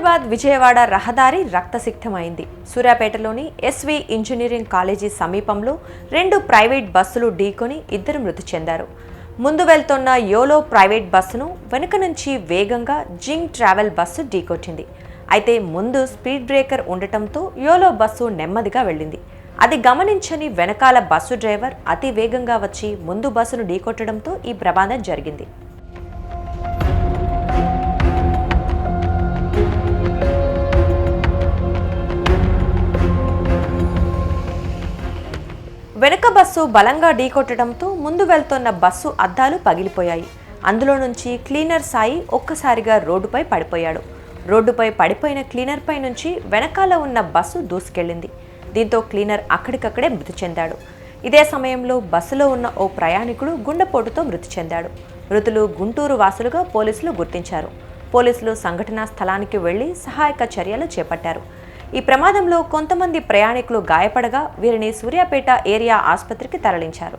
సికింద్రాబాద్ విజయవాడ రహదారి రక్తసిక్తమైంది. సూర్యాపేటలోని SV engineering college సమీపంలో 2 private బస్సులు ఢీకొని 2 మృతి చెందారు. ముందు వెళ్తున్న యోలో ప్రైవేట్ బస్సును వెనుక నుంచి వేగంగా జింగ్ ట్రావెల్ బస్సు ఢీకొట్టింది. అయితే ముందు స్పీడ్ బ్రేకర్ ఉండటంతో యోలో బస్సు నెమ్మదిగా వెళ్ళింది. అది గమనించని వెనకాల బస్సు డ్రైవర్ అతి వేగంగా వచ్చి ముందు బస్సును ఢీకొట్టడంతో ఈ ప్రమాదం జరిగింది. వెనుక బస్సు బలంగా ఢీకొట్టడంతో ముందు వెళ్తున్న బస్సు అద్దాలు పగిలిపోయాయి. అందులో నుంచి క్లీనర్ సాయి ఒక్కసారిగా రోడ్డుపై పడిపోయాడు. రోడ్డుపై పడిపోయిన క్లీనర్ పై నుంచి వెనకాల ఉన్న బస్సు దూసుకెళ్లింది. దీంతో క్లీనర్ అక్కడికక్కడే మృతి చెందాడు. ఇదే సమయంలో బస్సులో ఉన్న ఓ ప్రయాణికుడు గుండెపోటుతో మృతి చెందాడు. మృతులు గుంటూరు వాసులుగా పోలీసులు గుర్తించారు. పోలీసులు సంఘటనా స్థలానికి వెళ్లి సహాయక చర్యలు చేపట్టారు. ఈ ప్రమాదంలో కొంతమంది ప్రయాణికులు గాయపడగా వీరిని సూర్యాపేట ఏరియా ఆసుపత్రికి తరలించారు.